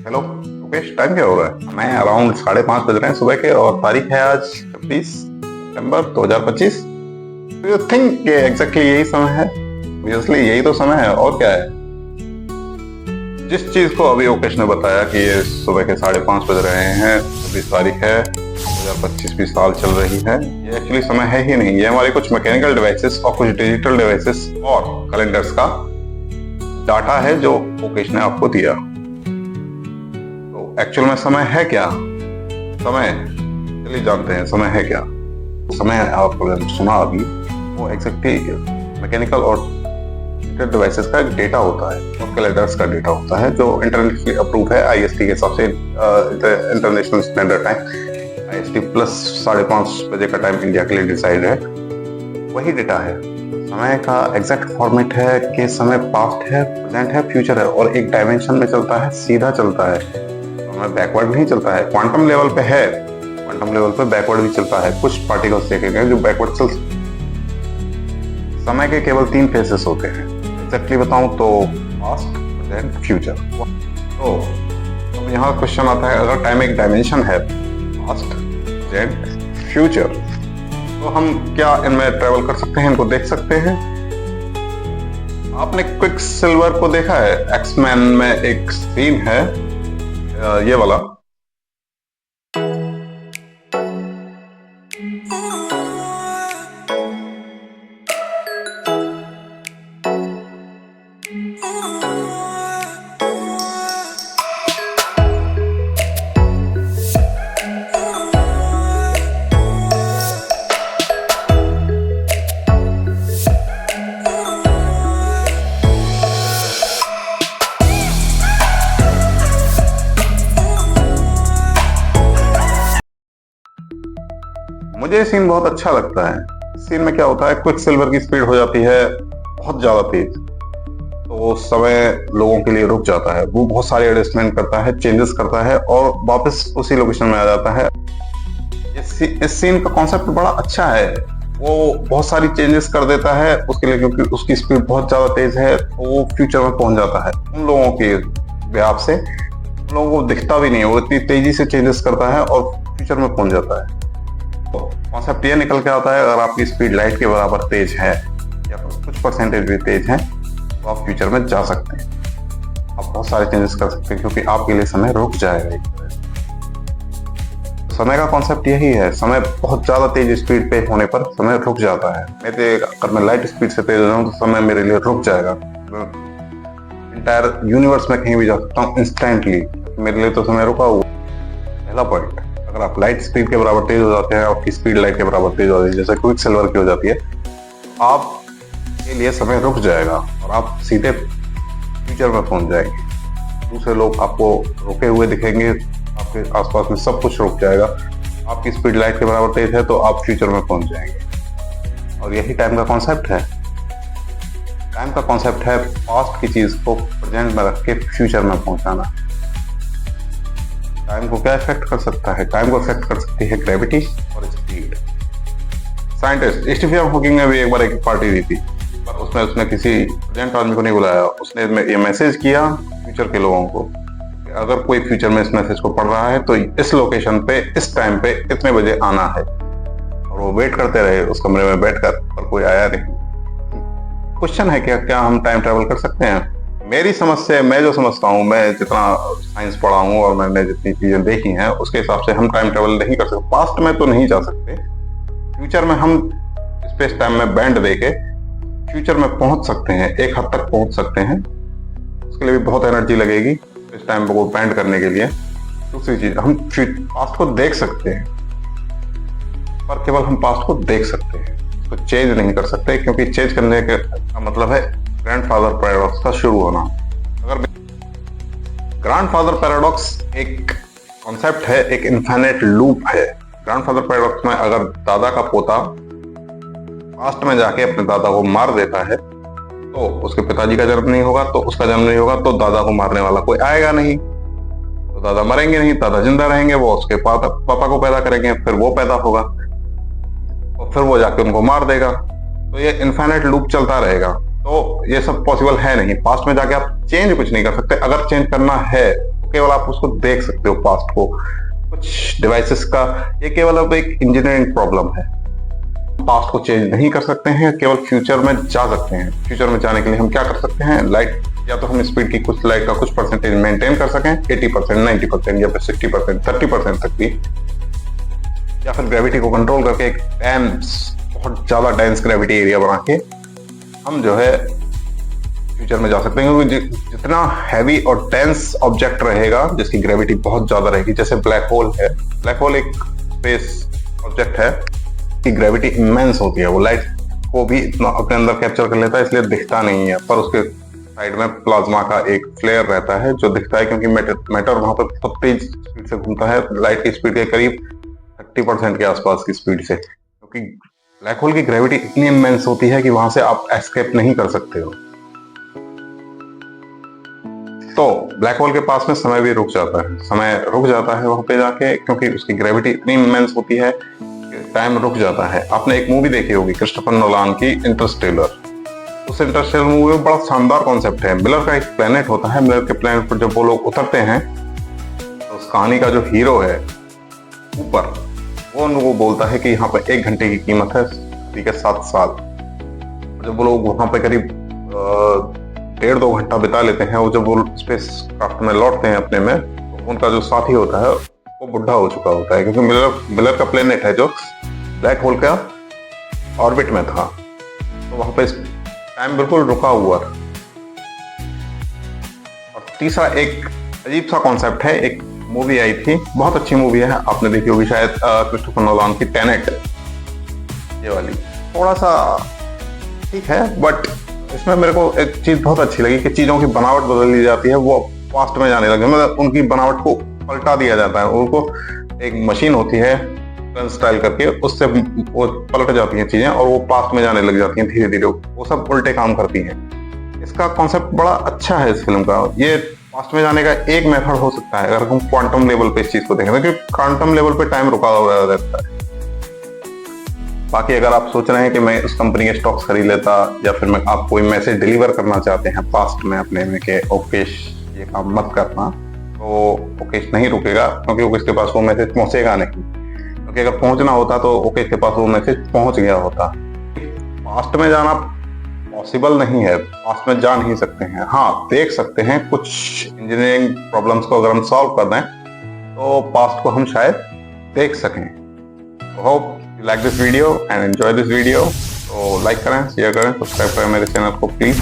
Hello Mukesh, time क्या हो रहा है? मैं अराउंड 5:30 बज रहे हैं सुबह के और तारीख है आज 26 सितंबर 2025। यू थिंक ये एग्जैक्टली यही समय है? ऑब्वियसली यही तो समय है, और क्या है? जिस चीज को अभी ओकेश ने बताया कि ये सुबह के 5:30 बज रहे हैं, 26 तारीख है, 2025 भी साल चल रही है, ये एक्चुअली समय है ही नहीं। ये हमारे कुछ मैकेनिकल डिवाइसेस और कुछ डिजिटल डिवाइसेस और कैलेंडर्स का डाटा है जो ओकेश ने आपको दिया। तो एक्चुअल में समय है क्या? समय, चलिए जानते हैं समय है क्या। समय आपको सुना अभी, वो एग्जैक्टली मैकेनिकल और डिजिटल डिवाइसेस का डेटा होता है और कैलेंडर्स का डेटा होता है जो इंटरनेशनली अप्रूव है आईएसटी के हिसाब से, international standard time IST plus 5:30 बजे का टाइम इंडिया के लिए डिसाइड है। वही डेटा है। समय का एग्जैक्ट फॉर्मेट है कि समय पास्ट है, प्रेजेंट है, फ्यूचर है और एक डायमेंशन में चलता है, सीधा चलता है। समय बैकवर्ड नहीं चलता है। क्वांटम लेवल पे है, क्वांटम लेवल पे बैकवर्ड भी चलता है। कुछ पार्टिकल्स देखे गए जो बैकवर्ड चल। समय के केवल 3 फेसेस होते हैं। एग्जैक्टली बताऊं तो पास्ट, प्रेजेंट, फ्यूचर। तो अब यहाँ क्वेश्चन आता है, अगर टाइम एक डायमेंशन है, पास्ट, प्रेजेंट, फ्यूचर, तो हम क्या इनमें ट्रेवल कर सकते हैं, इनको देख सकते हैं? आपने क्विक सिल्वर को देखा है? एक्समैन में एक सीन है ये वाला। मुझे ये सीन बहुत अच्छा लगता है। इस सीन में क्या होता है, क्विक सिल्वर की स्पीड हो जाती है बहुत ज्यादा तेज, तो वो समय लोगों के लिए रुक जाता है। वो बहुत सारे एडजस्टमेंट करता है, चेंजेस करता है और वापस उसी लोकेशन में आ जाता है। इस सीन का कॉन्सेप्ट बड़ा अच्छा है। वो बहुत सारी चेंजेस कर देता है उसके लिए, क्योंकि उसकी स्पीड बहुत ज्यादा तेज है, तो वो फ्यूचर में पहुंच जाता है। उन लोगों के बिहाफ से उन लोगों को दिखता भी नहीं है, वो इतनी तेजी से चेंजेस करता है और फ्यूचर में पहुंच जाता है। कॉन्सेप्ट ये निकल के आता है, अगर आपकी स्पीड लाइट के बराबर तेज है या कुछ परसेंटेज भी तेज है, तो आप फ्यूचर में जा सकते हैं। आप बहुत सारे चेंजेस कर सकते हैं क्योंकि आपके लिए समय रुक जाएगा एक तरह से। समय का कॉन्सेप्ट यही है। समय बहुत ज्यादा तेज स्पीड पे होने पर समय रुक जाता है। अगर मैं लाइट स्पीड से तेज हो जाऊँ तो समय मेरे लिए रुक जाएगा। इंटायर यूनिवर्स में कहीं भी जा सकता हूँ इंस्टेंटली, मेरे लिए तो समय रुका हुआ। पहला पॉइंट, अगर आप लाइट स्पीड के बराबर तेज हो जाते हैं, आपकी स्पीड लाइट के बराबर तेज हो जाती है, जैसे क्विक सिल्वर की हो जाती है, आप के लिए समय रुक जाएगा और आप सीधे फ्यूचर में पहुंच जाएंगे। दूसरे लोग आपको रुके हुए दिखेंगे, आपके आसपास में सब कुछ रुक जाएगा। आपकी स्पीड लाइट के बराबर तेज है तो आप फ्यूचर में पहुंच जाएंगे। और यही टाइम का कॉन्सेप्ट है। टाइम का कॉन्सेप्ट है पास्ट की चीज को प्रेजेंट में रख के फ्यूचर में पहुंचाना। टाइम को क्या इफेक्ट कर सकता है? टाइम को इफेक्ट कर सकती है ग्रेविटी और स्पीड। साइंटिस्ट स्टीफन हॉकिंग ने भी एक बार एक पार्टी दी थी, पर उसमें उसने किसी प्रेजेंट आदमी को नहीं बुलाया। उसने ये मैसेज किया फ्यूचर के लोगों को कि अगर कोई फ्यूचर में इस मैसेज को पढ़ रहा है तो इस लोकेशन पे इस टाइम पे इतने बजे आना है। और वो वेट करते रहे उस कमरे में बैठकर, पर कोई आया नहीं। क्वेश्चन है क्या हम टाइम ट्रेवल कर सकते हैं? मेरी समझ से, मैं जो समझता हूँ, मैं जितना साइंस पढ़ा हूँ और मैंने जितनी चीजें देखी हैं उसके हिसाब से हम टाइम ट्रेवल नहीं कर सकते। पास्ट में तो नहीं जा सकते, फ्यूचर में हम स्पेस टाइम में बैंड देके फ्यूचर में पहुंच सकते हैं, एक हद तक पहुंच सकते हैं। उसके लिए भी बहुत एनर्जी लगेगी इस टाइम को बैंड करने के लिए। दूसरी चीज, हम पास्ट को देख सकते हैं, पर केवल हम पास्ट को देख सकते हैं, उसको चेंज नहीं कर सकते, क्योंकि चेंज करने का मतलब है ग्रैंडफादर पैराडॉक्स का शुरू होना। अगर ग्रैंडफादर पैराडॉक्स एक कॉन्सेप्ट है, एक इनफाइनाइट लूप है। ग्रैंडफादर पैराडॉक्स में अगर दादा का पोता पास्ट में जाके अपने दादा को मार देता है तो उसके पिताजी का जन्म नहीं होगा, तो उसका जन्म नहीं होगा, तो दादा को मारने वाला कोई आएगा नहीं, तो दादा मरेंगे नहीं, दादा जिंदा रहेंगे, वो उसके पापा को पैदा करेंगे, फिर वो पैदा होगा और फिर वो जाके उनको मार देगा। तो ये इनफाइनाइट लूप चलता रहेगा। तो ये सब पॉसिबल है नहीं। पास्ट में जाके आप चेंज कुछ नहीं कर सकते। अगर चेंज करना है तो केवल आप उसको देख सकते हो पास्ट को। कुछ डिवाइसेस का ये केवल अब एक इंजीनियरिंग प्रॉब्लम है। पास्ट को चेंज नहीं कर सकते हैं, केवल फ्यूचर में जा सकते हैं। फ्यूचर में जाने के लिए हम क्या कर सकते हैं, लाइट या तो हम स्पीड की कुछ लाइट का कुछ परसेंटेज मेंटेन कर सकें, 80%, 90% या फिर 60%, 30% तक भी, या फिर ग्रेविटी को कंट्रोल करके एक बहुत ज्यादा डेंस ग्रेविटी एरिया बना के हम जो है फ्यूचर में जा सकते हैं। क्योंकि जितना हैवी और डेंस ऑब्जेक्ट रहेगा जिसकी ग्रेविटी बहुत ज्यादा रहेगी, जैसे ब्लैक होल है, ब्लैक होल एक स्पेस ऑब्जेक्ट है की ग्रेविटी इमेंस होती है, वो लाइट को भी अपने अंदर कैप्चर कर लेता है, इसलिए दिखता नहीं है, पर उसके साइड में प्लाज्मा का एक फ्लेयर रहता है जो दिखता है, क्योंकि मैटर वहां पर बहुत तेज स्पीड से घूमता है, लाइट की स्पीड के करीब 30% के आसपास की स्पीड से, क्योंकि ब्लैक होल की ग्रेविटी इतनी इमेंस होती है कि वहां से आप एस्केप नहीं कर सकते हो। तो ब्लैक होल के पास में समय भी रुक जाता है, समय रुक जाता है वहां पे जाके, क्योंकि उसकी ग्रेविटी इतनी इमेंस होती है, टाइम रुक जाता है। आपने एक मूवी देखी होगी क्रिस्टोफर नोलान की, इंटरस्टेलर। उस इंटरस्टेलर मूवी में बड़ा शानदार कॉन्सेप्ट है। मिलर का एक प्लेनेट होता है, मिलर के प्लेनेट पर जब वो लोग उतरते हैं तो उस कहानी का जो हीरो है ऊपर, वो उनको बोलता है कि यहाँ पर 1 घंटे की कीमत है, ठीक है 7 साल। जब वो लोग वहां पे करीब 1.5-2 घंटा बिता लेते हैं, वो जब वो स्पेस क्राफ्ट में लौटते हैं अपने में, तो उनका जो साथी होता है वो बुढ़ा हो चुका होता है, क्योंकि मिलर का प्लेनेट है जो ब्लैक होल का ऑर्बिट में था, तो वहां पे टाइम बिल्कुल रुका हुआ था। और तीसरा एक अजीब सा कॉन्सेप्ट है, एक मूवी आई थी, बहुत अच्छी मूवी है, आपने देखी होगी शायद, क्रिस्टोफर नोलान की टेनेट, ये वाली। थोड़ा सा ठीक है, बट इसमें मेरे को एक चीज बहुत अच्छी लगी कि चीजों की बनावट बदल दी जाती है, वो पास्ट में जाने लगे, मतलब उनकी बनावट को पलटा दिया जाता है। उनको एक मशीन होती है टर्न स्टाइल करके, उससे वो पलट जाती हैं चीजें और वो पास्ट में जाने लग जाती हैं धीरे धीरे, वो सब उल्टे काम करती हैं। इसका कॉन्सेप्ट बड़ा अच्छा है इस फिल्म का। ये पास्ट में जाने का एक मेथड हो सकता है अगर हम क्वांटम लेवल पे इस चीज को देखें, क्योंकि क्वांटम लेवल पे टाइम रुका हुआ रहता है। बाकी अगर आप सोच रहे हैं कि मैं उस कंपनी के स्टॉक्स खरीद लेता, या फिर मैं आप कोई मैसेज डिलीवर करना चाहते हैं पास्ट में अपने में कि ओकेश ये काम मत करना, तो ओकेश नहीं रुकेगा, क्योंकि ओकेश के पास वो मैसेज पहुंचेगा नहीं। क्योंकि अगर पहुंचना होता तो ओकेश के पास वो मैसेज पहुंच गया होता। पास्ट में जाना पॉसिबल नहीं है, पास्ट में जा नहीं सकते हैं। हाँ, देख सकते हैं कुछ इंजीनियरिंग प्रॉब्लम्स को अगर हम सॉल्व कर दें तो पास्ट को हम शायद देख सकें। Hope you like this video and enjoy this video. तो लाइक करें, शेयर करें, सब्सक्राइब करें मेरे चैनल को प्लीज।